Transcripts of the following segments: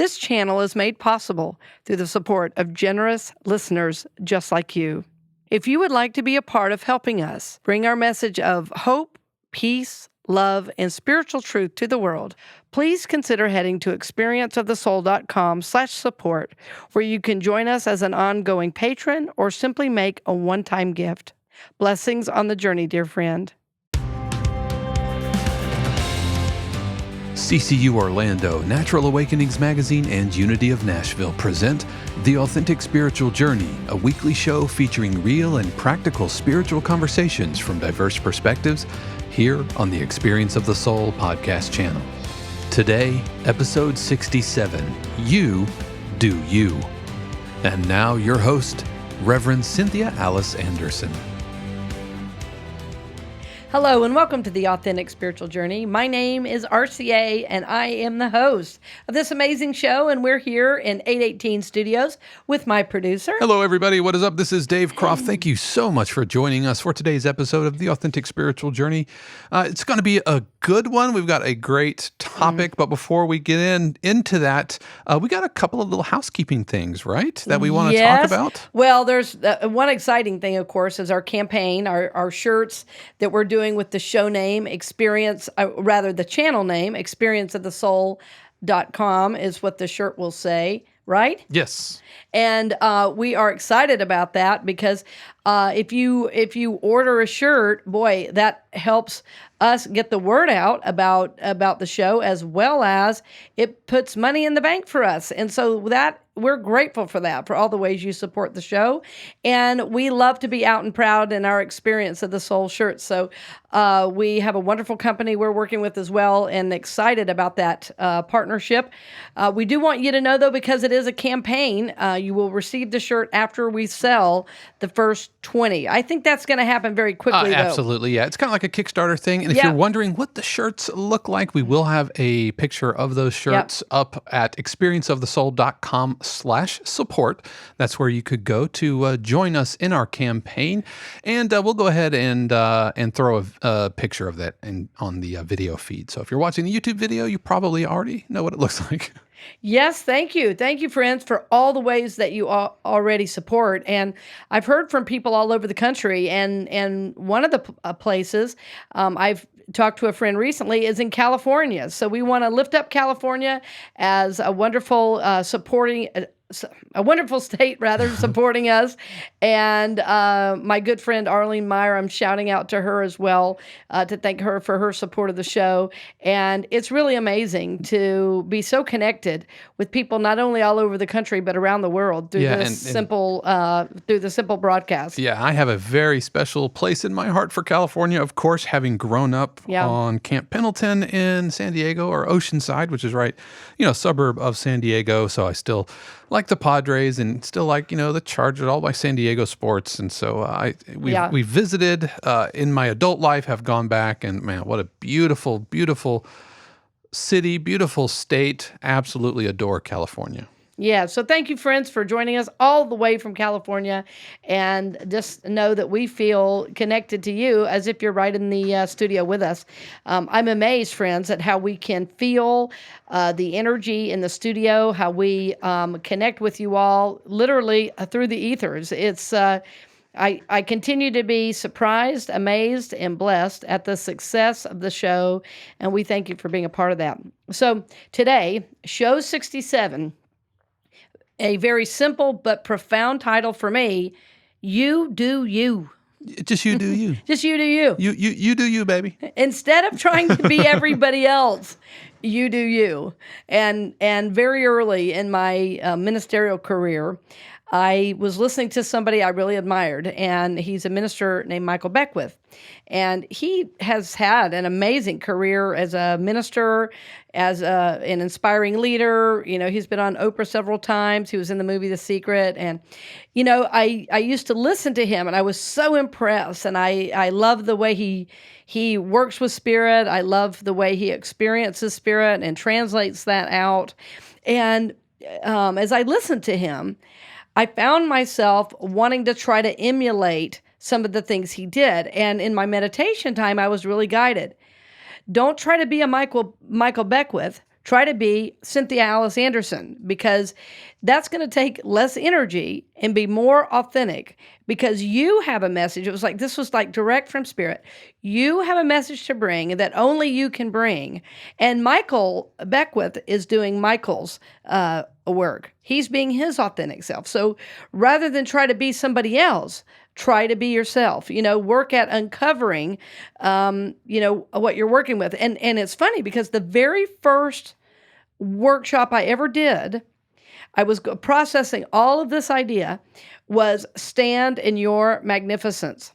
This channel is made possible through the support of generous listeners just like you. If you would like to be a part of helping us bring our message of hope, peace, love, and spiritual truth to the world, please consider heading to experienceofthesoul.com/support, where you can join us as an ongoing patron or simply make a one-time gift. Blessings on the journey, dear friend. CCU Orlando, Natural Awakenings Magazine, and Unity of Nashville present The Authentic Spiritual Journey, a weekly show featuring real and practical spiritual conversations from diverse perspectives here on the Experience of the Soul podcast channel. Today, episode 67, You Do You. And now your host, Reverend Cynthia Alice Anderson. Hello and welcome to the Authentic Spiritual Journey. My name is RCA and I am the host of this amazing show, and we're here in 818 Studios with my producer. Hello everybody, what is up? This is Dave Croft. Thank you so much for joining us for today's episode of the Authentic Spiritual Journey. It's going to be a good one. We've got a great topic, but before we get into that, we got a couple of little housekeeping things, right, that we want to talk about? Well, there's one exciting thing, of course, is our campaign, our shirts that we're doing with the show name, the channel name, experienceofthesoul.com is what the shirt will say, right? Yes. And we are excited about that because if you order a shirt, boy, that helps us get the word out about the show, as well as it puts money in the bank for us. And so that we're grateful for that, for all the ways you support the show. And we love to be out and proud in our Experience of the Soul shirts. So we have a wonderful company we're working with as well, and excited about that partnership. We do want you to know, though, because it is a campaign, you will receive the shirt after we sell the first 20. I think that's going to happen very quickly, though. Absolutely, yeah. It's kind of like a Kickstarter thing. And if you're wondering what the shirts look like, we will have a picture of those shirts up at experienceofthesoul.com/support. That's where you could go to join us in our campaign. And we'll go ahead and throw a picture of that on the video feed. So if you're watching the YouTube video, you probably already know what it looks like. Yes, thank you. Thank you, friends, for all the ways that you already support. And I've heard from people all over the country, and one of the places I've talked to a friend recently is in California. So we want to lift up California as a wonderful a wonderful state, supporting us. And my good friend Arlene Meyer, I'm shouting out to her as well to thank her for her support of the show. And it's really amazing to be so connected with people not only all over the country but around the world through the simple broadcast. Yeah, I have a very special place in my heart for California. Of course, having grown up on Camp Pendleton in San Diego, or Oceanside, which is right, suburb of San Diego. So I still like the Padres and still like, the Chargers, all by San Diego sports. And so we visited in my adult life, have gone back, and man, what a beautiful, beautiful city, beautiful state. Absolutely adore California. Yeah, so thank you, friends, for joining us all the way from California, and just know that we feel connected to you as if you're right in the studio with us. I'm amazed, friends, at how we can feel the energy in the studio, how we connect with you all literally through the ethers. It's I continue to be surprised, amazed, and blessed at the success of the show, and we thank you for being a part of that. So today, show 67, a very simple but profound title for me: You Do You. Just you do you. Just you do you. You do you, baby. Instead of trying to be everybody else, you do you. And very early in my ministerial career, I was listening to somebody I really admired, and he's a minister named Michael Beckwith. And he has had an amazing career as a minister, as an inspiring leader. He's been on Oprah several times. He was in the movie The Secret. And, I used to listen to him, and I was so impressed. And I love the way he works with spirit. I love the way he experiences spirit and translates that out. And as I listened to him, I found myself wanting to try to emulate some of the things he did. And in my meditation time, I was really guided. Don't try to be a Michael Beckwith. Try to be Cynthia Alice Anderson, because that's going to take less energy and be more authentic, because you have a message. This was like direct from Spirit. You have a message to bring that only you can bring. And Michael Beckwith is doing Michael's work. He's being his authentic self. So rather than try to be somebody else, try to be yourself. Work at uncovering, what you're working with. And it's funny because the very first workshop I ever did, I was processing all of this idea, was stand in your magnificence.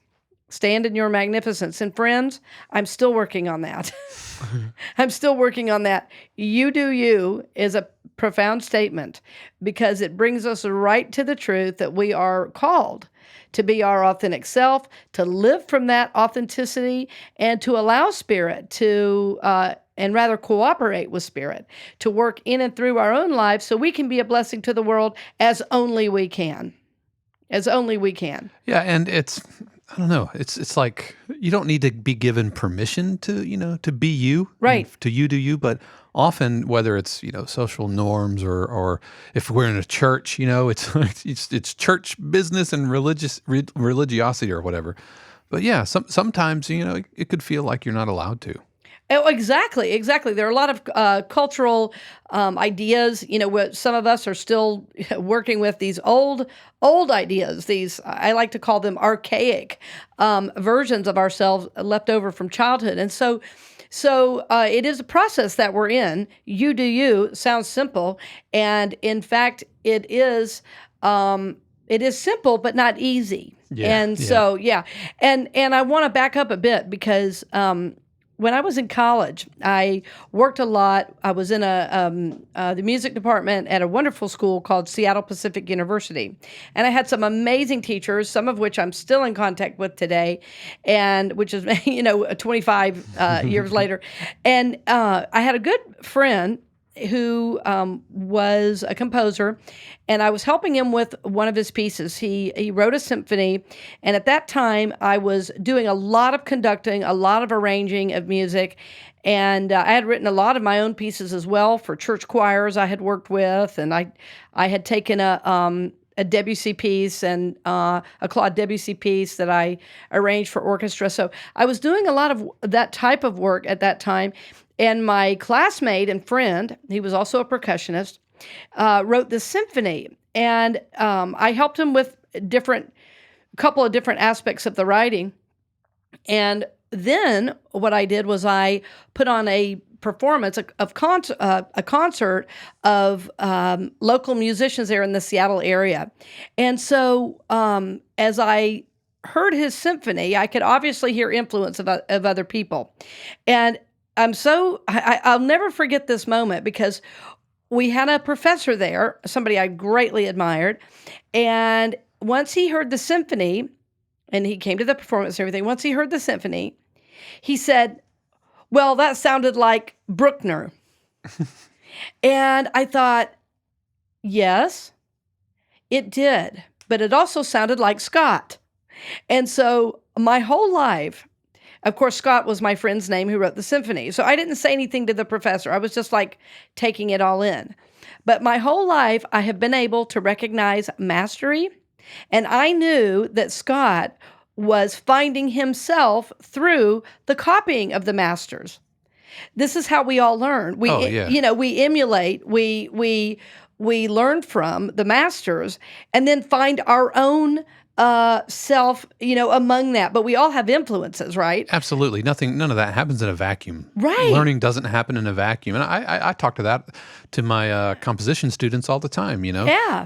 Stand in your magnificence. And friends, I'm still working on that. I'm still working on that. You do you is a profound statement, because it brings us right to the truth that we are called to be our authentic self, to live from that authenticity, and to allow Spirit to, and rather cooperate with Spirit, to work in and through our own lives so we can be a blessing to the world as only we can. As only we can. Yeah, and I don't know. It's like you don't need to be given permission to be you, right? To you do you, but often whether it's social norms or if we're in a church, it's church business and religiosity or whatever. But yeah, sometimes it could feel like you're not allowed to. Oh, exactly. There are a lot of cultural ideas. Some of us are still working with these old ideas. These, I like to call them archaic versions of ourselves left over from childhood. And so it is a process that we're in. You do you sounds simple, and in fact, it is simple but not easy. Yeah, and so and I want to back up a bit, because when I was in college, I worked a lot. I was in the music department at a wonderful school called Seattle Pacific University. And I had some amazing teachers, some of which I'm still in contact with today, and which is, 25 years later. And I had a good friend who was a composer, and I was helping him with one of his pieces. He wrote a symphony, and at that time, I was doing a lot of conducting, a lot of arranging of music, and I had written a lot of my own pieces as well for church choirs I had worked with, and I had taken a Debussy piece and a Claude Debussy piece that I arranged for orchestra. So I was doing a lot of that type of work at that time. And my classmate and friend, he was also a percussionist, wrote this symphony. And I helped him with couple of different aspects of the writing. And then what I did was I put on a performance, a concert of local musicians there in the Seattle area. And so as I heard his symphony, I could obviously hear influence of other people. And I'll never forget this moment, because we had a professor there, somebody I greatly admired, and once he heard the symphony, and he came to the performance and everything, once he heard the symphony, he said, "Well, that sounded like Bruckner." And I thought, yes, it did, but it also sounded like Scott. And so my whole life, of course, Scott was my friend's name who wrote the symphony. So I didn't say anything to the professor. I was just like taking it all in. But my whole life, I have been able to recognize mastery. And I knew that Scott was finding himself through the copying of the masters. This is how we all learn. We emulate, we learn from the masters, and then find our own self, among that. But we all have influences, right? Absolutely. None of that happens in a vacuum. Right. Learning doesn't happen in a vacuum. And I talk to that to my composition students all the time, Yeah.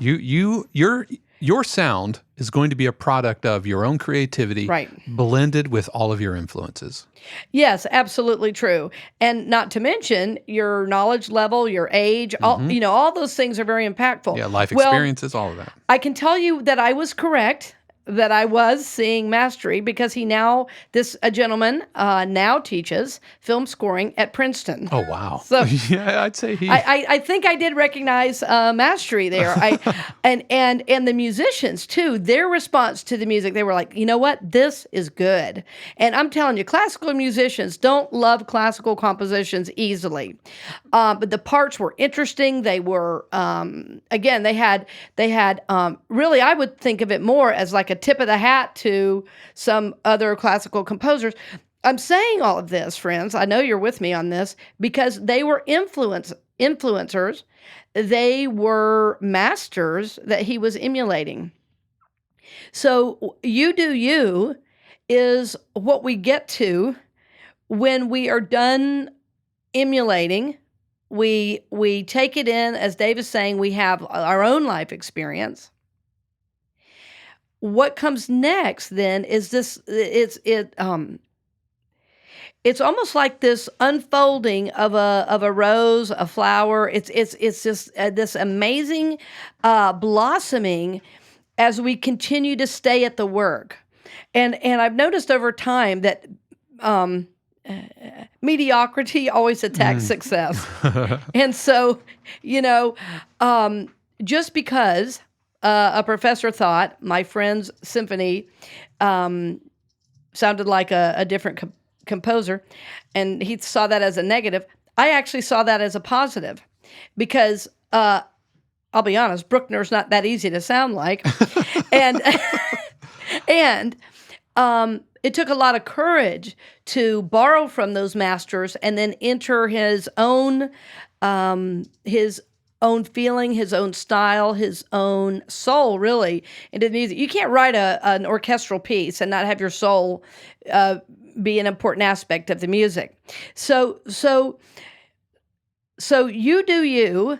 Your sound is going to be a product of your own creativity, right, blended with all of your influences. Yes, absolutely true. And not to mention your knowledge level, your age, all those things are very impactful. Yeah, life experiences, all of that. I can tell you that I was correct that I was seeing mastery because a gentleman now teaches film scoring at Princeton. Oh, wow. So yeah, I'd say he. I think I did recognize mastery there. And the musicians too. Their response to the music, they were like, you know what, this is good. And I'm telling you, classical musicians don't love classical compositions easily, but the parts were interesting. They were again, they had really, I would think of it more as like a tip of the hat to some other classical composers. I'm saying all of this, friends, I know you're with me on this, because they were influencers. They were masters that he was emulating. So You Do You is what we get to when we are done emulating. We take it in, as Dave is saying, we have our own life experience. What comes next then is this, it's almost like this unfolding of a rose, a flower. It's just this amazing blossoming as we continue to stay at the work. And I've noticed over time that mediocrity always attacks success. And so, just because a professor thought my friend's symphony sounded like a different composer, and he saw that as a negative, I actually saw that as a positive, because I'll be honest, Bruckner's not that easy to sound like. and and it took a lot of courage to borrow from those masters and then enter his own feeling, his own style, his own soul, really, into the music. You can't write an orchestral piece and not have your soul be an important aspect of the music. So You Do You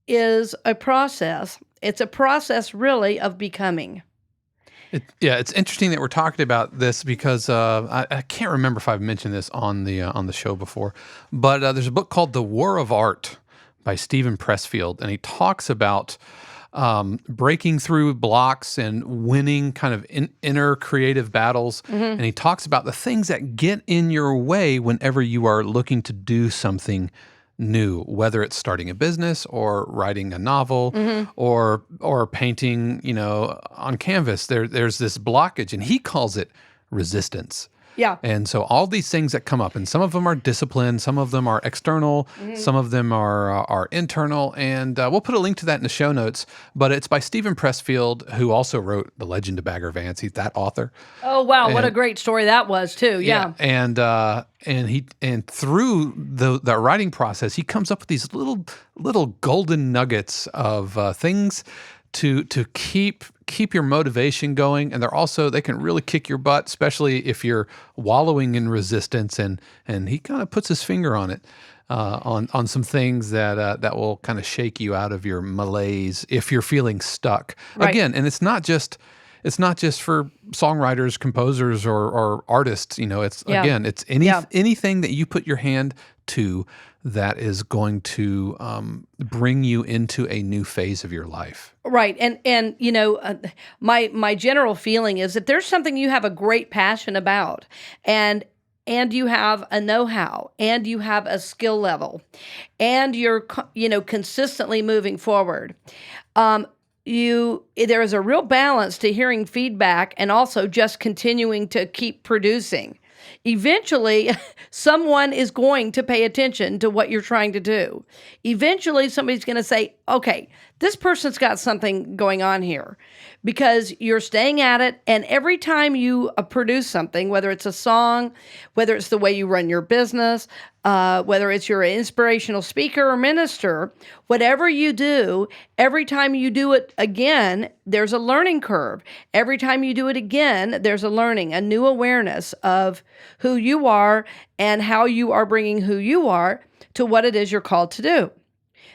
is a process. It's a process, really, of becoming. It's interesting that we're talking about this because I can't remember if I've mentioned this on the show before, but there's a book called The War of Art by Stephen Pressfield, and he talks about breaking through blocks and winning kind of inner creative battles. And he talks about the things that get in your way whenever you are looking to do something new, whether it's starting a business or writing a novel or painting, on canvas. There's this blockage, and he calls it resistance. Yeah. And so all these things that come up, and some of them are discipline, some of them are external, some of them are internal, and we'll put a link to that in the show notes. But it's by Stephen Pressfield, who also wrote The Legend of Bagger Vance. He's that author. Oh wow, what a great story that was too. Yeah. And through the writing process, he comes up with these little golden nuggets of things to keep your motivation going, and they can really kick your butt, especially if you're wallowing in resistance. And he kind of puts his finger on it, on some things that will kind of shake you out of your malaise if you're feeling stuck. Right. Again, and it's not just for songwriters, composers, or artists. It's anything that you put your hand to that is going to bring you into a new phase of your life. Right. And my general feeling is that there's something you have a great passion about, and you have a know-how, and you have a skill level, and you're consistently moving forward. There is a real balance to hearing feedback and also just continuing to keep producing. Eventually, someone is going to pay attention to what you're trying to do. Eventually, somebody's going to say, okay, this person's got something going on here, because you're staying at it. And every time you produce something, whether it's a song, whether it's the way you run your business, whether it's you're an inspirational speaker or minister, whatever you do, every time you do it again, there's a learning curve. Every time you do it again, there's a new awareness of who you are and how you are bringing who you are to what it is you're called to do.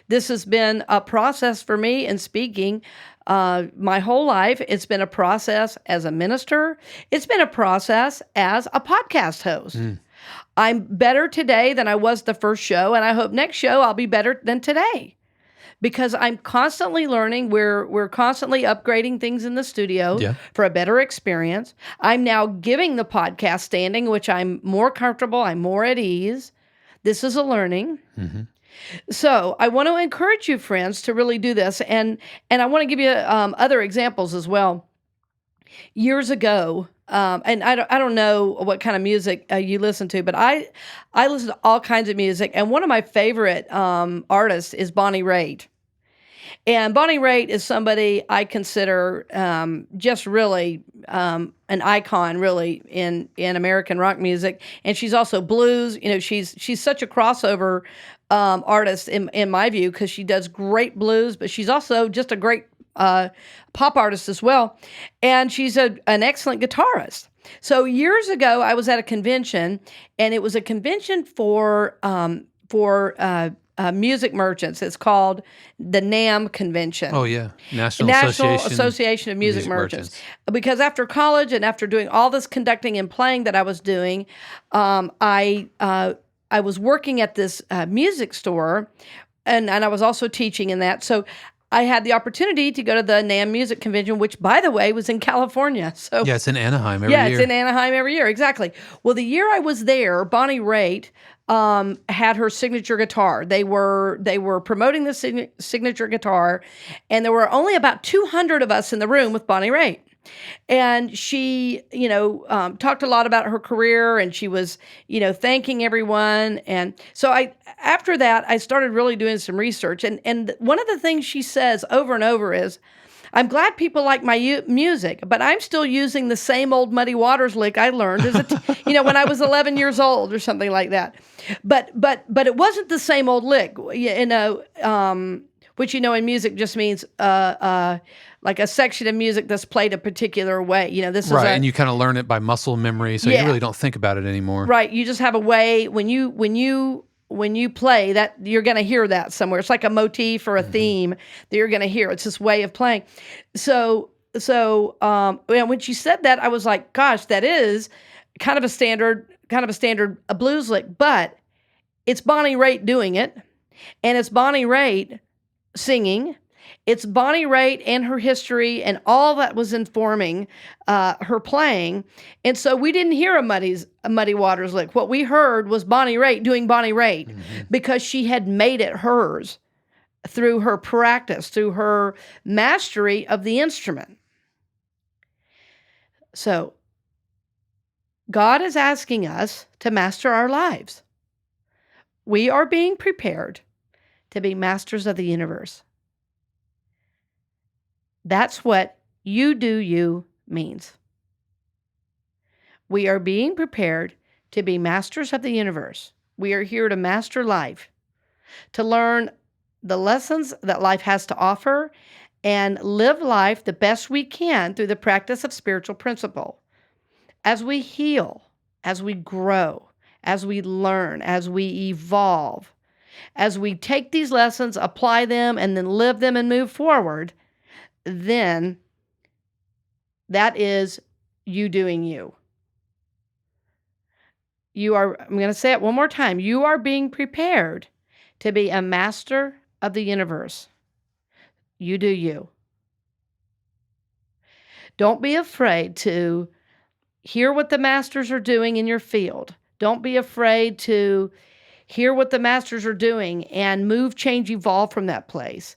This has been a process for me in speaking my whole life. It's been a process as a minister. It's been a process as a podcast host. I'm better today than I was the first show, and I hope next show I'll be better than today. because I'm constantly learning. We're constantly upgrading things in the studio Yeah. for a better experience. I'm now giving the podcast standing, which I'm more comfortable. I'm more at ease. This is a learning. Mm-hmm. So I want to encourage you, friends, to really do this, and I want to give you other examples as well. Years ago, and I don't know what kind of music you listen to, but I listen to all kinds of music, and one of my favorite artists is Bonnie Raitt. And Bonnie Raitt is somebody I consider just really an icon, really in American rock music. And she's also blues. You know, she's such a crossover artist in my view, because she does great blues, but she's also just a great pop artist as well. And she's an excellent guitarist. So years ago, I was at a convention, and it was a convention for music merchants. It's called the NAM convention. Oh yeah, National Association of Music Merchants. Because after college and after doing all this conducting and playing that I was doing, I was working at this music store, and I was also teaching in that. So I had the opportunity to go to the NAM Music Convention, which, by the way, was in California. So yeah, it's in Anaheim every year. Yeah, it's in Anaheim every year, exactly. Well, the year I was there, Bonnie Raitt had her signature guitar. They were promoting the signature guitar, and there were only about 200 of us in the room with Bonnie Raitt. And she, talked a lot about her career, and she was, thanking everyone. And so after that, I started really doing some research. And one of the things she says over and over is, I'm glad people like my music, but I'm still using the same old Muddy Waters lick I learned when I was 11 years old or something like that. But it wasn't the same old lick, which in music just means like a section of music that's played a particular way. This is right, and you kind of learn it by muscle memory, so you really don't think about it anymore. Right, you just have a way when you play that, you're going to hear that somewhere. It's like a motif or a theme that you're going to hear. It's this way of playing. So when she said that, I was like, gosh, that is kind of a standard blues lick, but it's Bonnie Raitt doing it, and it's Bonnie Raitt singing. It's Bonnie Raitt and her history and all that was informing her playing. And so we didn't hear a Muddy Waters lick. What we heard was Bonnie Raitt doing Bonnie Raitt, because she had made it hers through her practice, through her mastery of the instrument. So God is asking us to master our lives. We are being prepared to be masters of the universe. That's what you do you means. We are being prepared to be masters of the universe. We are here to master life, to learn the lessons that life has to offer, and live life the best we can through the practice of spiritual principle. As we heal, as we grow, as we learn, as we evolve, as we take these lessons, apply them, and then live them and move forward, then that is you doing you. I'm going to say it one more time. You are being prepared to be a master of the universe. You do you. Don't be afraid to hear what the masters are doing in your field. Don't be afraid to hear what the masters are doing and move, change, evolve from that place.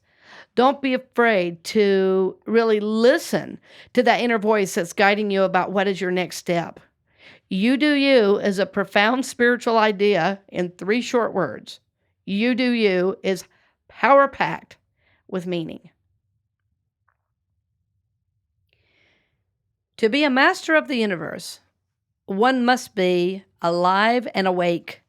Don't be afraid to really listen to that inner voice that's guiding you about what is your next step. You do you is a profound spiritual idea in 3 short words. You do you is power-packed with meaning. To be a master of the universe, one must be alive and awake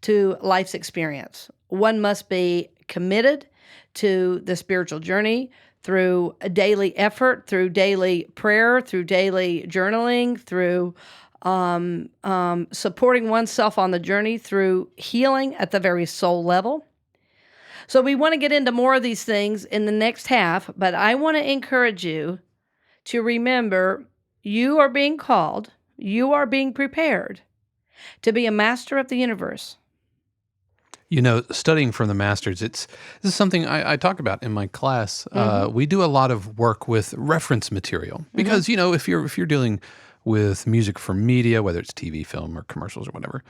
to life's experience. One must be committed to the spiritual journey through a daily effort, through daily prayer, through daily journaling, through supporting oneself on the journey, through healing at the very soul level. So we want to get into more of these things in the next half, but I want to encourage you to remember you are being called, you are being prepared to be a master of the universe. Studying from the masters, this is something I talk about in my class. We do a lot of work with reference material because, if you're dealing with music for media, whether it's TV, film, or commercials or whatever,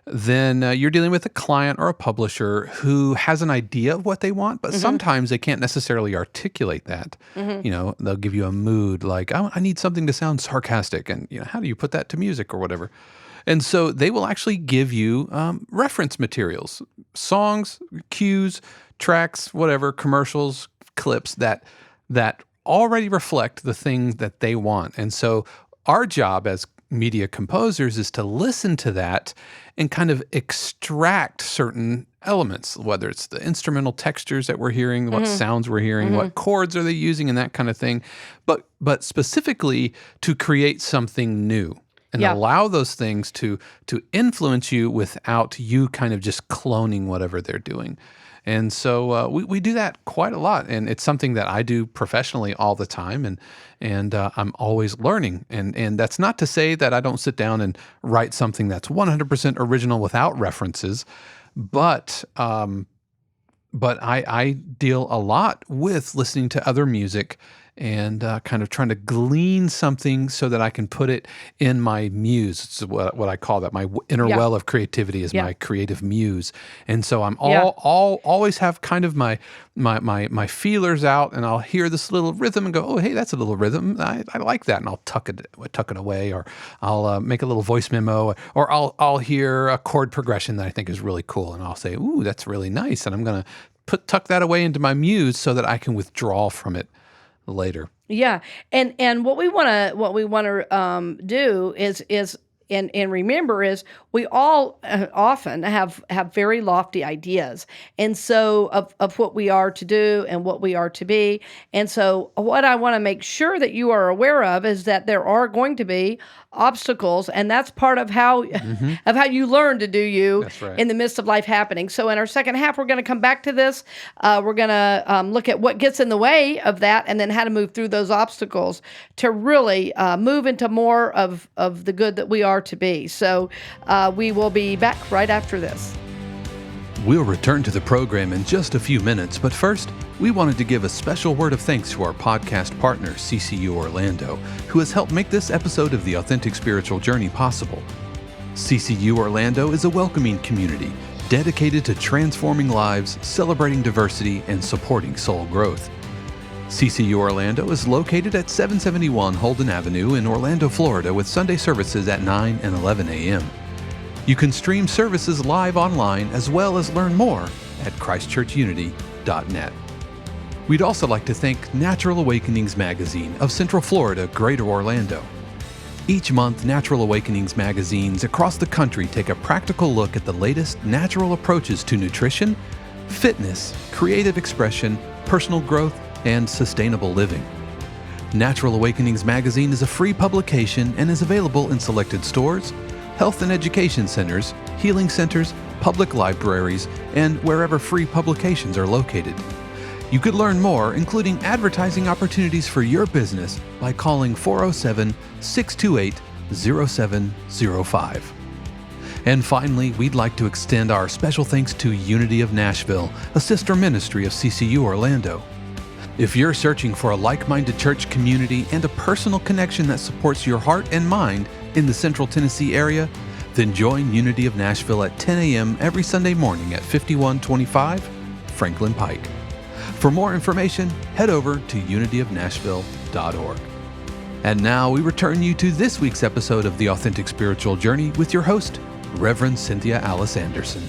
then you're dealing with a client or a publisher who has an idea of what they want, but sometimes they can't necessarily articulate that. They'll give you a mood like, I need something to sound sarcastic. And, how do you put that to music or whatever? And so they will actually give you reference materials, songs, cues, tracks, whatever, commercials, clips that already reflect the things that they want. And so our job as media composers is to listen to that and kind of extract certain elements, whether it's the instrumental textures that we're hearing, what sounds we're hearing, what chords are they using, and that kind of thing. But specifically to create something new. And allow those things to influence you without you kind of just cloning whatever they're doing. And so we do that quite a lot, and it's something that I do professionally all the time, and I'm always learning. And that's not to say that I don't sit down and write something that's 100% original without references, but I deal a lot with listening to other music and kind of trying to glean something so that I can put it in my muse. It's what I call that. My inner well of creativity is my creative muse. And so I'm always have kind of my feelers out, and I'll hear this little rhythm and go, oh, hey, that's a little rhythm. I like that. And I'll tuck it away, or I'll make a little voice memo, or I'll hear a chord progression that I think is really cool. And I'll say, ooh, that's really nice. And I'm going to tuck that away into my muse so that I can withdraw from it later. Yeah. And what we want to do is and remember is we all often have very lofty ideas, and so of what we are to do and what we are to be. And so what I want to make sure that you are aware of is that there are going to be obstacles, and that's part of how you learn to do you. That's right. In the midst of life happening. So in our second half, we're going to come back to this. We're going to look at what gets in the way of that, and then how to move through those obstacles to really move into more of the good that we are to be. So we will be back right after this. We'll return to the program in just a few minutes, but first, we wanted to give a special word of thanks to our podcast partner, CCU Orlando, who has helped make this episode of the Authentic Spiritual Journey possible. CCU Orlando is a welcoming community dedicated to transforming lives, celebrating diversity, and supporting soul growth. CCU Orlando is located at 771 Holden Avenue in Orlando, Florida, with Sunday services at 9 and 11 a.m. You can stream services live online as well as learn more at christchurchunity.net. We'd also like to thank Natural Awakenings Magazine of Central Florida, Greater Orlando. Each month, Natural Awakenings magazines across the country take a practical look at the latest natural approaches to nutrition, fitness, creative expression, personal growth, and sustainable living. Natural Awakenings magazine is a free publication and is available in selected stores, health and education centers, healing centers, public libraries, and wherever free publications are located. You could learn more, including advertising opportunities for your business, by calling 407-628-0705. And finally, we'd like to extend our special thanks to Unity of Nashville, a sister ministry of CCU Orlando. If you're searching for a like-minded church community and a personal connection that supports your heart and mind in the Central Tennessee area, then join Unity of Nashville at 10 a.m. every Sunday morning at 5125 Franklin Pike. For more information, head over to unityofnashville.org. And now we return you to this week's episode of The Authentic Spiritual Journey with your host, Reverend Cynthia Alice Anderson.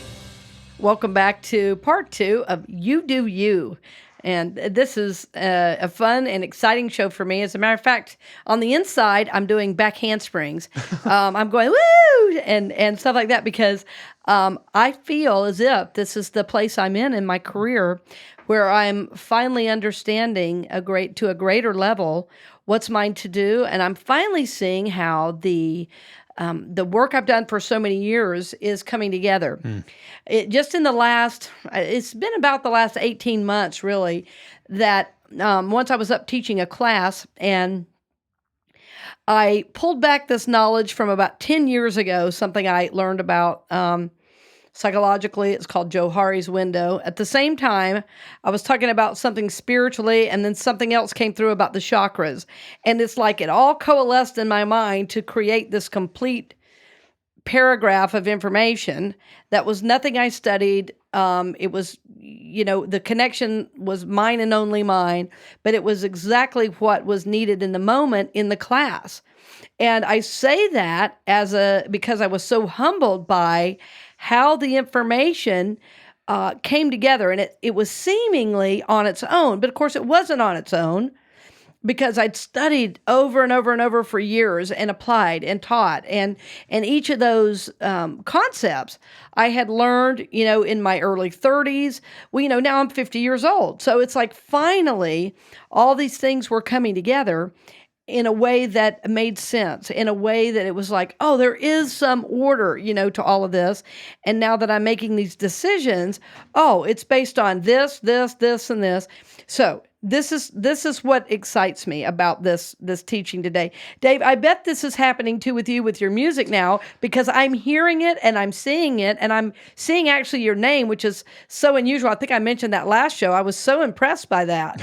Welcome back to part 2 of You Do You. And this is a fun and exciting show for me. As a matter of fact, on the inside, I'm doing back handsprings. I'm going, woo, and stuff like that, because I feel as if this is the place I'm in my career where I'm finally understanding to a greater level what's mine to do. And I'm finally seeing how the work I've done for so many years is coming together. It's been about the last 18 months, really, that once I was up teaching a class, and I pulled back this knowledge from about 10 years ago, something I learned about Psychologically, it's called Johari's window. At the same time, I was talking about something spiritually, and then something else came through about the chakras. And it's like it all coalesced in my mind to create this complete paragraph of information that was nothing I studied. It was, the connection was mine and only mine, but it was exactly what was needed in the moment in the class. And I say that because I was so humbled by how the information came together. And it was seemingly on its own, but of course it wasn't on its own, because I'd studied over and over and over for years and applied and taught. And each of those concepts I had learned, in my early 30s. Well, now I'm 50 years old. So it's like finally all these things were coming together in a way that made sense, in a way that it was like, oh, there is some order, to all of this. And now that I'm making these decisions, oh, it's based on this, this, this, and this. So this is what excites me about this teaching today. Dave, I bet this is happening too with you with your music now, because I'm hearing it and I'm seeing it, and I'm seeing actually your name, which is so unusual. I think I mentioned that last show. I was so impressed by that.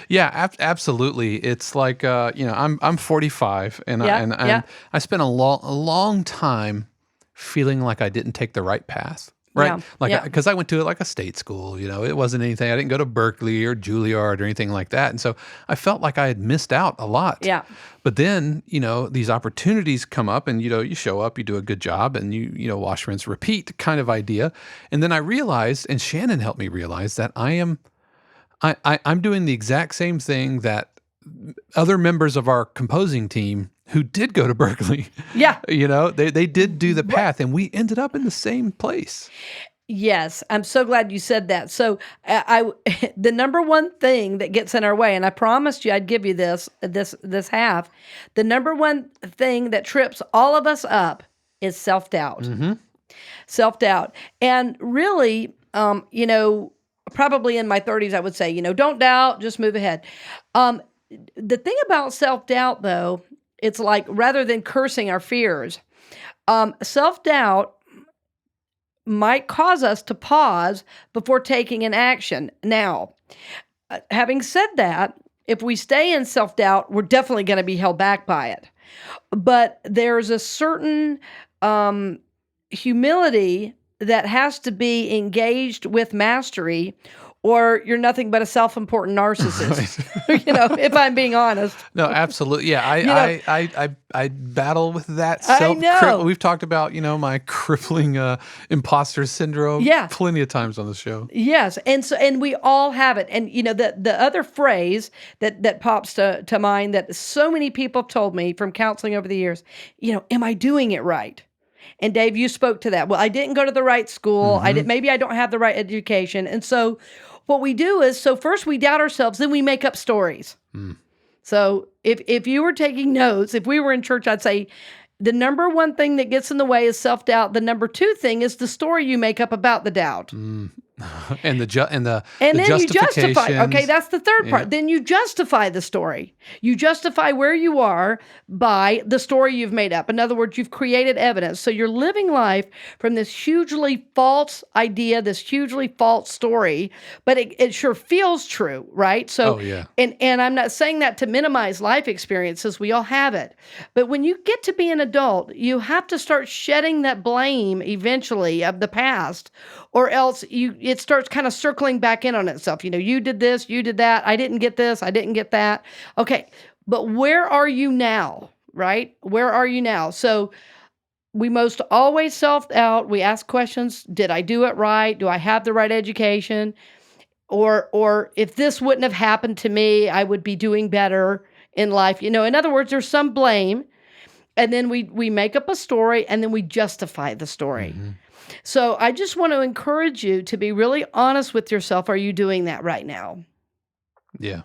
Yeah, absolutely. It's like I'm 45, and I spent a long time feeling like I didn't take the right path. Right. Because I went to like a state school, it wasn't anything. I didn't go to Berkeley or Juilliard or anything like that. And so I felt like I had missed out a lot. Yeah. But then, these opportunities come up, and, you show up, you do a good job, and you wash, rinse, repeat kind of idea. And then I realized, and Shannon helped me realize, that I'm doing the exact same thing that other members of our composing team who did go to Berkeley. Yeah. They did do the path, and we ended up in the same place. Yes, I'm so glad you said that. So the number one thing that gets in our way, and I promised you I'd give you this half, the number one thing that trips all of us up is self-doubt. Mm-hmm. Self-doubt. And really, probably in my 30s, I would say, don't doubt, just move ahead. The thing about self-doubt, though, it's like, rather than cursing our fears, self-doubt might cause us to pause before taking an action. Now, having said that, if we stay in self-doubt, we're definitely going to be held back by it. But there's a certain humility that has to be engaged with mastery, or you're nothing but a self-important narcissist. Right. If I'm being honest. No, absolutely. Yeah, I battle with that. I know. We've talked about my crippling imposter syndrome. Plenty of times on the show. Yes, and we all have it. And the other phrase that pops to mind that so many people have told me from counseling over the years, am I doing it right? And Dave, you spoke to that. Well, I didn't go to the right school. Mm-hmm. Maybe I don't have the right education. And so what we do is, first we doubt ourselves, then we make up stories. Mm. So if you were taking notes, if we were in church, I'd say the number one thing that gets in the way is self-doubt. The number two thing is the story you make up about the doubt. Mm. And then you justify. Okay, that's the third part. Yeah. Then you justify the story. You justify where you are by the story you've made up. In other words, you've created evidence. So you're living life from this hugely false idea, this hugely false story, but it sure feels true, right? So, and I'm not saying that to minimize life experiences. We all have it. But when you get to be an adult, you have to start shedding that blame eventually of the past, or else it starts kind of circling back in on itself. You did this, you did that. I didn't get this, I didn't get that. Okay, but where are you now, right? Where are you now? So we most always self-doubt. We ask questions. Did I do it right? Do I have the right education? Or if this wouldn't have happened to me, I would be doing better in life. In other words, there's some blame. And then we make up a story, and then we justify the story. Mm-hmm. So I just want to encourage you to be really honest with yourself. Are you doing that right now? Yeah.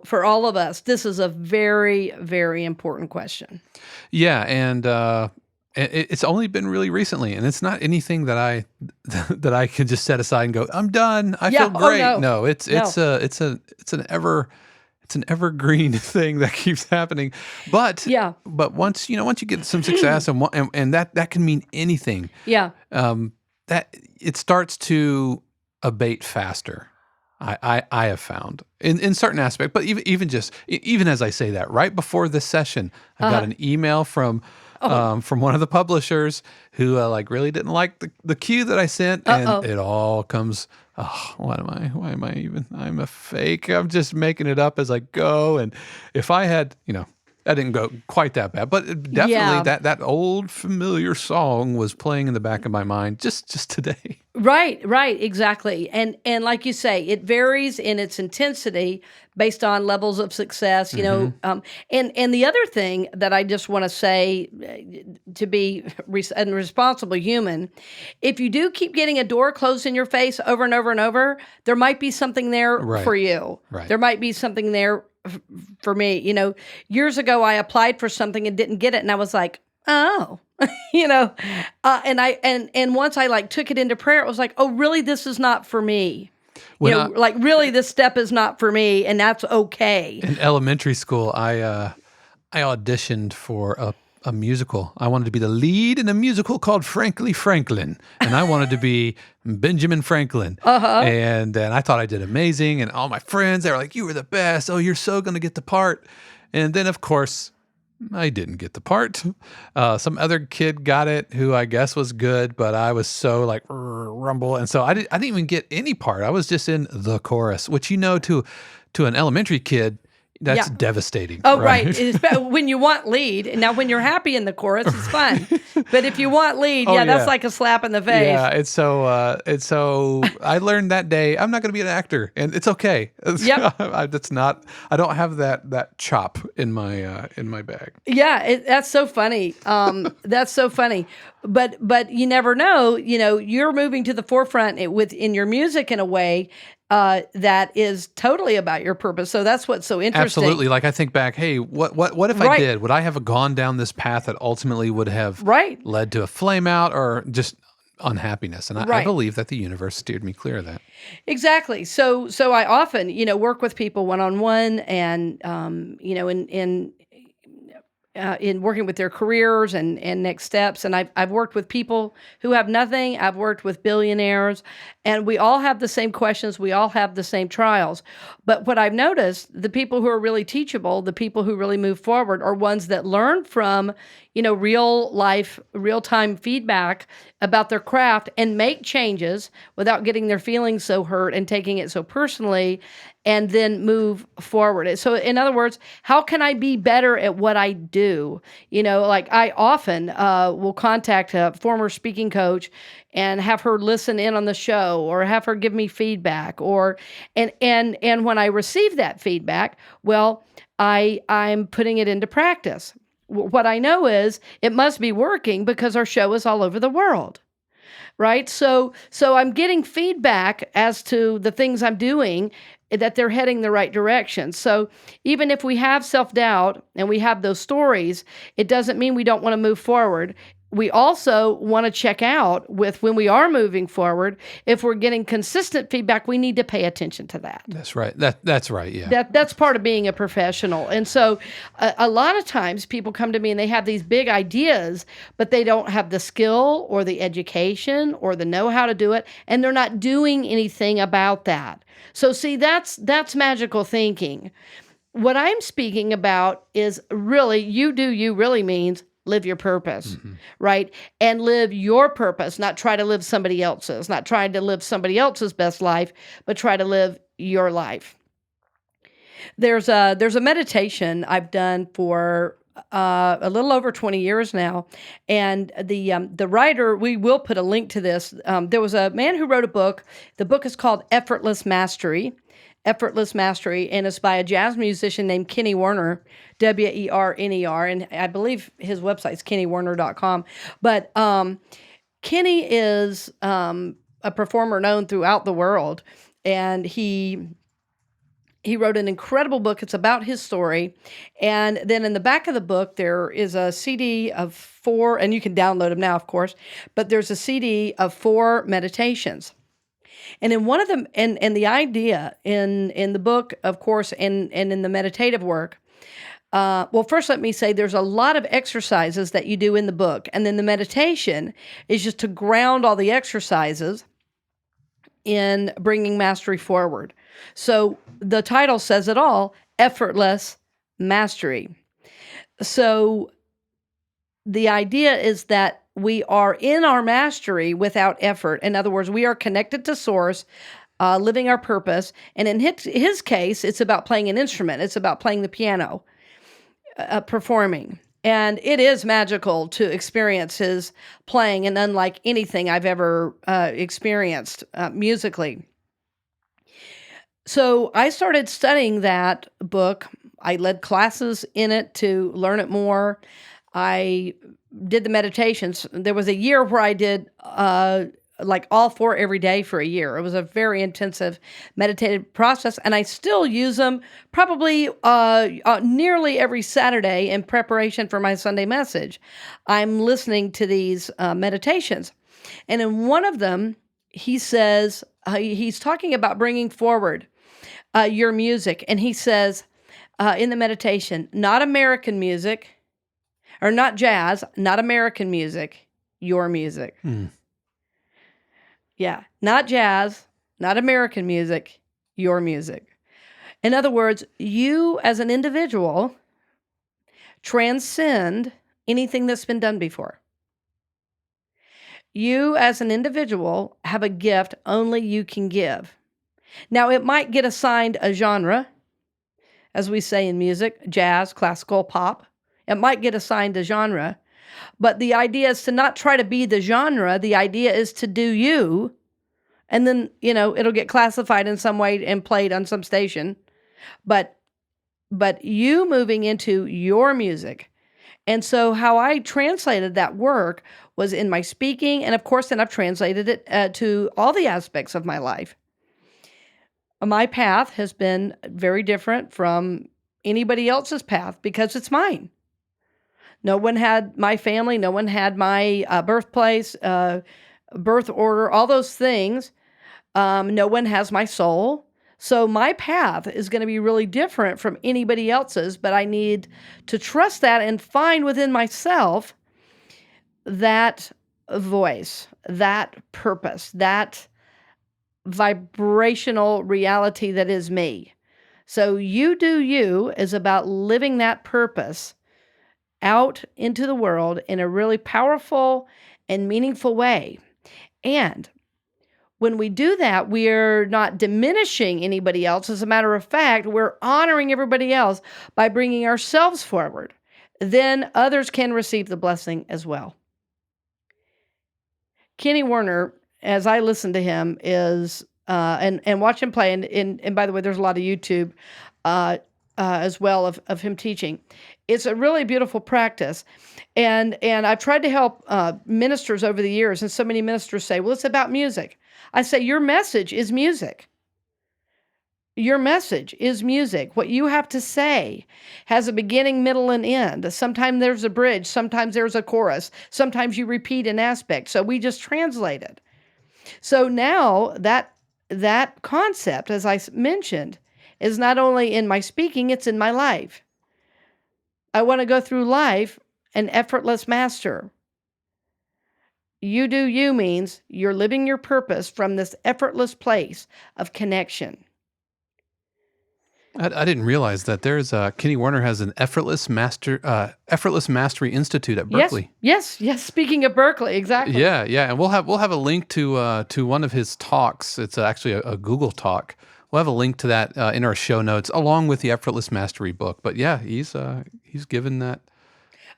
For all of us, this is a very, very important question. Yeah, and it's only been really recently, and it's not anything that I can just set aside and go, I'm done. I feel great. Oh, no, it's an evergreen thing that keeps happening. But once you get some success, and that can mean anything. Yeah. that it starts to abate faster. I have found in certain aspect, but even as I say that, right before this session, I got an email from one of the publishers who like really didn't like the cue that I sent, and it all comes. Oh, what am I? Why am I even? I'm a fake. I'm just making it up as I go. And if I had, that didn't go quite that bad, but definitely that old familiar song was playing in the back of my mind just today. Right, exactly. And like you say, it varies in its intensity based on levels of success, and the other thing that I just want to say, to be a responsible human, if you do keep getting a door closed in your face over and over and over, there might be something there for you. Right. There might be something there for me. Years ago I applied for something and didn't get it, and I was like, oh. And once I took it into prayer, it was like, oh, really, this is not for me. Really, this step is not for me, and that's okay. In elementary school, I auditioned for a musical. I wanted to be the lead in a musical called Frankly Franklin, and I wanted to be Benjamin Franklin. And I thought I did amazing, and all my friends, they were like, "You were the best. Oh, you're so going to get the part." And then, of course, I didn't get the part. Some other kid got it who I guess was good, but I was so rumble. And so I didn't even get any part. I was just in the chorus, which, to an elementary kid, that's devastating. Oh, right. When you want lead. Now, when you're happy in the chorus, it's fun. But if you want lead, that's like a slap in the face. Yeah, it's so I learned that day I'm not going to be an actor, and it's okay. Yep. I don't have that chop in my bag. Yeah, that's so funny. That's so funny. But you never know. You're moving to the forefront in your music in a way that is totally about your purpose. So that's what's so interesting. Absolutely. Like I think back, hey, what if I did? Would I have gone down this path that ultimately would have led to a flame out or just unhappiness? And I believe that the universe steered me clear of that. Exactly. So I often, work with people one-on-one, and in working with their careers and next steps. And I've worked with people who have nothing. I've worked with billionaires, and we all have the same questions. We all have the same trials. But what I've noticed, the people who are really teachable, the people who really move forward, are ones that learn from, real life, real time feedback about their craft and make changes without getting their feelings so hurt and taking it so personally, and then move forward. So in other words, how can I be better at what I do? I often will contact a former speaking coach and have her listen in on the show, or have her give me feedback, and when I receive that feedback, well, I'm putting it into practice. What I know is it must be working because our show is all over the world. Right? So I'm getting feedback as to the things I'm doing, that they're heading the right direction. So even if we have self-doubt and we have those stories, it doesn't mean we don't want to move forward. We also want to check out with, when we are moving forward, if we're getting consistent feedback, we need to pay attention to that. That's right. That's right. Yeah. That's part of being a professional. And so a lot of times people come to me and they have these big ideas, but they don't have the skill or the education or the know-how to do it, and they're not doing anything about that. So see, that's magical thinking. What I'm speaking about is really, you do you really means live your purpose, right? And live your purpose, not try to live somebody else's, not trying to live somebody else's best life, but try to live your life. There's a meditation I've done for a little over 20 years now, and the writer, we will put a link to this. There was a man who wrote a book. The book is called Effortless Mastery, and it's by a jazz musician named Kenny Werner, Werner, and I believe his website is kennywerner.com. But Kenny is a performer known throughout the world, and he wrote an incredible book. It's about his story. And then in the back of the book, there is a CD of 4, and you can download them now, of course, but there's a CD of 4 meditations. And in one of them, and the idea in the book, of course, and in the meditative work, Well, first, let me say there's a lot of exercises that you do in the book. And then the meditation is just to ground all the exercises in bringing mastery forward. So the title says it all, effortless mastery. So the idea is that we are in our mastery without effort. In other words, we are connected to source, living our purpose. And in his case, it's about playing an instrument. It's about playing the piano, performing. And it is magical to experience his playing, and unlike anything I've ever experienced musically. So I started studying that book. I led classes in it to learn it more. I did the meditations. There was a year where I did like all four every day for a year. It was a very intensive meditative process, and I still use them probably nearly every Saturday in preparation for my Sunday message. I'm listening to these meditations, and in one of them, he says, he's talking about bringing forward your music, and he says in the meditation, not American music, or not jazz, not American music, your music. Yeah, not jazz, not American music, your music. In other words, you as an individual transcend anything that's been done before. You as an individual have a gift only you can give. Now, it might get assigned a genre, as we say in music, jazz, classical, pop. It might get assigned a genre, but the idea is to not try to be the genre. The idea is to do you, and then, it'll get classified in some way and played on some station. But you moving into your music. And so how I translated that work was in my speaking, and of course, then I've translated it to all the aspects of my life. My path has been very different from anybody else's path because it's mine. No one had my family. No one had my birthplace, birth order, all those things. No one has my soul. So my path is going to be really different from anybody else's, but I need to trust that and find within myself that voice, that purpose, that vibrational reality that is me. So you do you is about living that purpose out into the world in a really powerful and meaningful way. And when we do that, we're not diminishing anybody else. As a matter of fact, we're honoring everybody else by bringing ourselves forward. Then others can receive the blessing as well. Kenny Werner, as I listen to him, is and watch him play, and by the way, there's a lot of YouTube as well of him teaching. It's a really beautiful practice, and I've tried to help ministers over the years, and so many ministers say, "Well, it's about music." I say, your message is music. Your message is music. What you have to say has a beginning, middle, and end. Sometimes there's a bridge. Sometimes there's a chorus. Sometimes you repeat an aspect. So we just translate it. So now that concept, as I mentioned, is not only in my speaking, it's in my life. I want to go through life an effortless master. You do you means you're living your purpose from this effortless place of connection. I didn't realize that there's Kenny Werner has an effortless mastery institute at Berkeley. Yes. Speaking of Berkeley, exactly. Yeah, and we'll have a link to one of his talks. It's actually a Google talk. We'll have a link to that in our show notes, along with the Effortless Mastery book. But yeah, he's given that.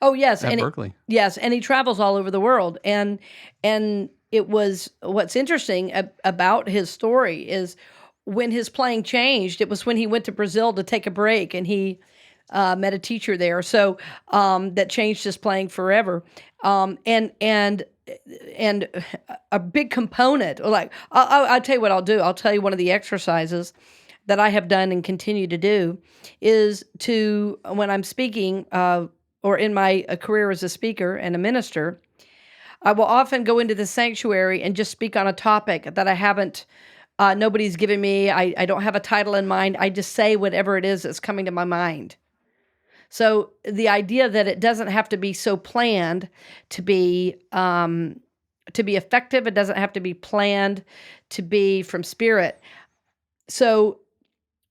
Oh yes, at Berkeley. And he travels all over the world. And it was what's interesting about his story is when his playing changed. It was when he went to Brazil to take a break, and he met a teacher there. So that changed his playing forever. And a big component, like I'll tell you what I'll do. I'll tell you one of the exercises that I have done and continue to do is to, when I'm speaking or in my career as a speaker and a minister, I will often go into the sanctuary and just speak on a topic that I haven't, nobody's given me. I don't have a title in mind. I just say whatever it is that's coming to my mind. So the idea that it doesn't have to be so planned to be effective, it doesn't have to be planned to be from spirit. So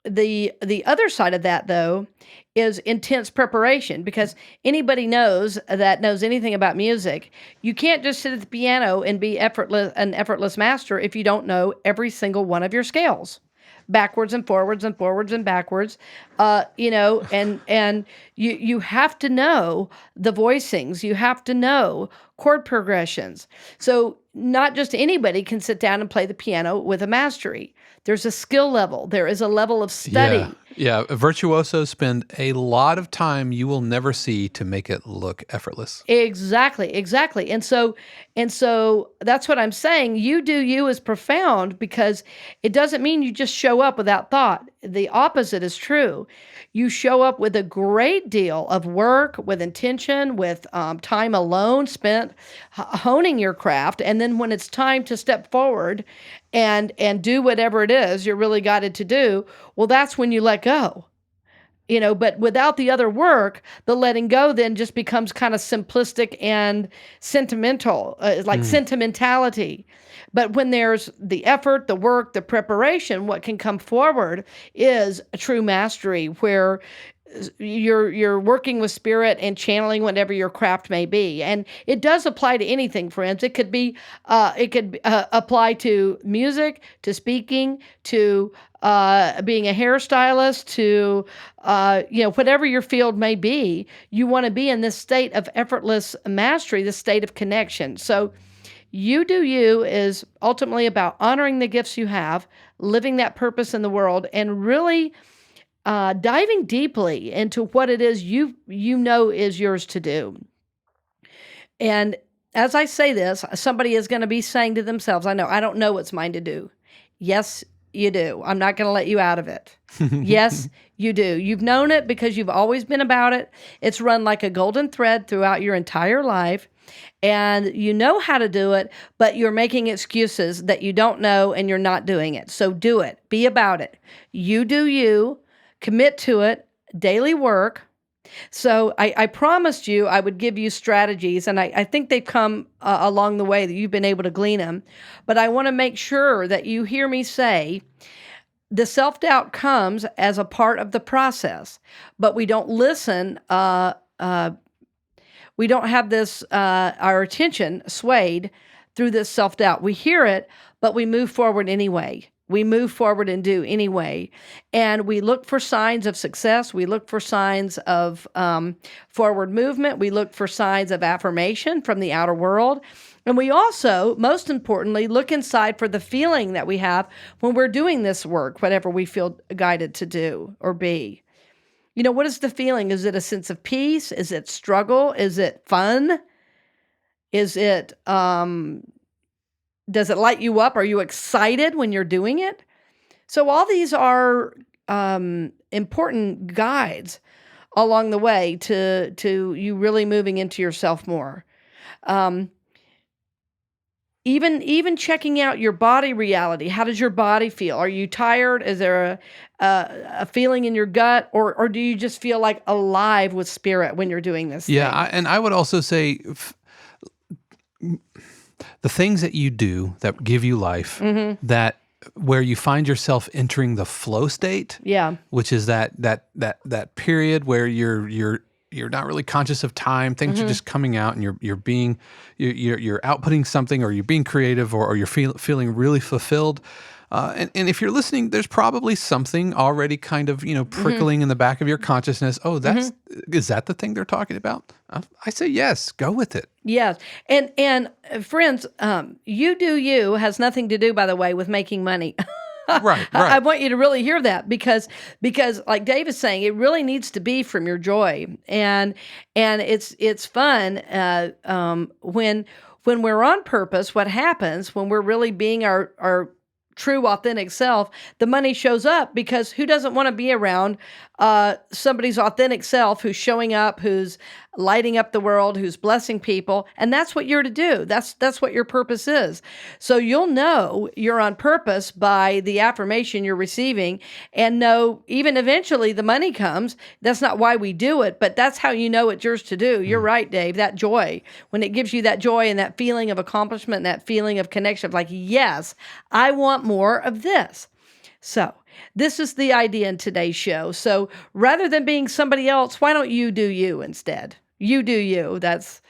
the other side of that, though, is intense preparation, because anybody knows anything about music, you can't just sit at the piano and be an effortless master if you don't know every single one of your scales, backwards and forwards and forwards and backwards. And you have to know the voicings, you have to know chord progressions. So not just anybody can sit down and play the piano with a mastery. There's a skill level. There is a level of study. Yeah. Virtuosos spend a lot of time you will never see to make it look effortless. Exactly. And so that's what I'm saying. You do you is profound, because it doesn't mean you just show up without thought. The opposite is true. You show up with a great deal of work, with intention, with time alone spent honing your craft. And then when it's time to step forward and do whatever it is you're really guided to do, well, that's when you let go. But without the other work, the letting go then just becomes kind of simplistic and sentimental, like sentimentality. But when there's the effort, the work, the preparation, what can come forward is a true mastery, where you're working with spirit and channeling whatever your craft may be. And it does apply to anything, friends. It could be apply to music, to speaking, to being a hairstylist, to whatever your field may be. You want to be in this state of effortless mastery, this state of connection. So you do you is ultimately about honoring the gifts you have, living that purpose in the world, and really diving deeply into what it is you know is yours to do. And as I say this, somebody is going to be saying to themselves, I don't know what's mine to do. Yes, you do. I'm not going to let you out of it. Yes, you do. You've known it because you've always been about it. It's run like a golden thread throughout your entire life. And you know how to do it, but you're making excuses that you don't know and you're not doing it. So do it. Be about it. You do you. Commit to it. Daily work. So I promised you I would give you strategies, and I think they've come along the way that you've been able to glean them. But I want to make sure that you hear me say the self-doubt comes as a part of the process, but we don't listen. We don't have this our attention swayed through this self-doubt. We hear it, but we move forward anyway. We move forward and do anyway. And we look for signs of success. We look for signs of forward movement. We look for signs of affirmation from the outer world. And we also, most importantly, look inside for the feeling that we have when we're doing this work, whatever we feel guided to do or be. What is the feeling? Is it a sense of peace? Is it struggle? Is it fun? Is it... Does it light you up? Are you excited when you're doing it? So all these are important guides along the way to you really moving into yourself more. Even checking out your body reality. How does your body feel? Are you tired? Is there a feeling in your gut, or do you just feel like alive with spirit when you're doing this? Yeah, and I would also say the things that you do that give you life, that where you find yourself entering the flow state, which is that period where you're not really conscious of time, things are just coming out, and you're outputting something, or you're being creative, or you're feeling really fulfilled. And if you're listening, there's probably something already kind of, prickling in the back of your consciousness. Oh, is that the thing they're talking about? I say yes, go with it. Yes. And friends, you do you has nothing to do, by the way, with making money. Right. I want you to really hear that, because like Dave is saying, it really needs to be from your joy. And it's fun when we're on purpose. What happens when we're really being our true, authentic self, the money shows up, because who doesn't want to be around somebody's authentic self who's showing up, who's lighting up the world, who's blessing people. And that's what you're to do. That's what your purpose is. So you'll know you're on purpose by the affirmation you're receiving, and know even eventually the money comes. That's not why we do it, but that's how you know it's yours to do. You're right, Dave. That joy, when it gives you that joy and that feeling of accomplishment and that feeling of connection, of like, yes, I want more of this. So this is the idea in today's show. So rather than being somebody else, why don't you do you instead? You do you. That's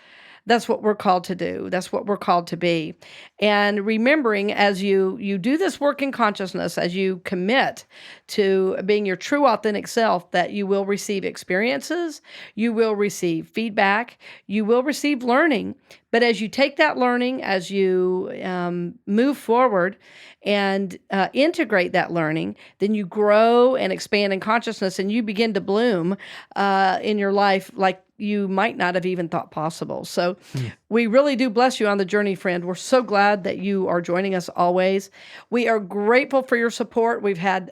what we're called to do. That's what we're called to be. And remembering, as you do this work in consciousness, as you commit to being your true authentic self, that you will receive experiences, you will receive feedback, you will receive learning. But as you take that learning, as you move forward and integrate that learning, then you grow and expand in consciousness, and you begin to bloom in your life like you might not have even thought possible. So we really do bless you on the journey, friend. We're so glad that you are joining us always. We are grateful for your support. We've had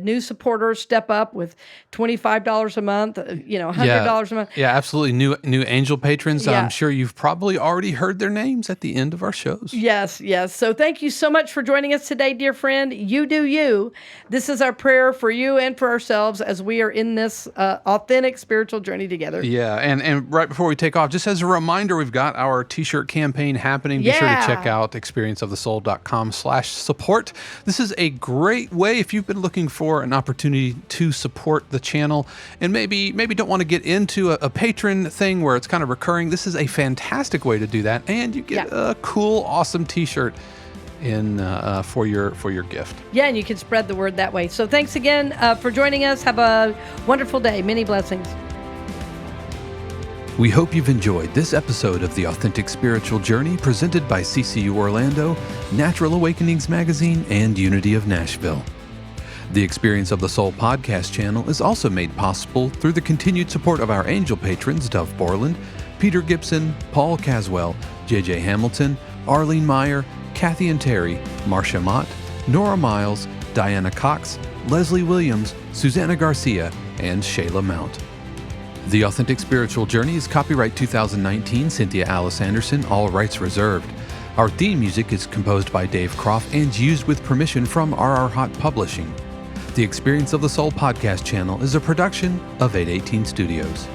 new supporters step up with $25 a month, $100 a month. Yeah, absolutely. New angel patrons. Yeah. I'm sure you've probably already heard their names at the end of our shows. Yes. So thank you so much for joining us today, dear friend. You do you. This is our prayer for you and for ourselves as we are in this authentic spiritual journey together. Yeah, and right before we take off, just as a reminder, we've got our t-shirt campaign happening. Be sure to check out experienceofthesoul.com/support. This is a great way if you've been looking for an opportunity to support the channel and maybe don't want to get into a patron thing where it's kind of recurring. This is a fantastic way to do that, and you get a cool, awesome t-shirt for your gift. Yeah, and you can spread the word that way. So thanks again for joining us. Have a wonderful day. Many blessings. We hope you've enjoyed this episode of The Authentic Spiritual Journey, presented by CCU Orlando, Natural Awakenings Magazine, and Unity of Nashville. The Experience of the Soul podcast channel is also made possible through the continued support of our angel patrons, Dove Borland, Peter Gibson, Paul Caswell, JJ Hamilton, Arlene Meyer, Kathy and Terry, Marcia Mott, Nora Miles, Diana Cox, Leslie Williams, Susanna Garcia, and Shayla Mount. The Authentic Spiritual Journey is copyright 2019, Cynthia Alice Anderson, all rights reserved. Our theme music is composed by Dave Croft and used with permission from RR Hot Publishing. The Experience of the Soul podcast channel is a production of 818 Studios.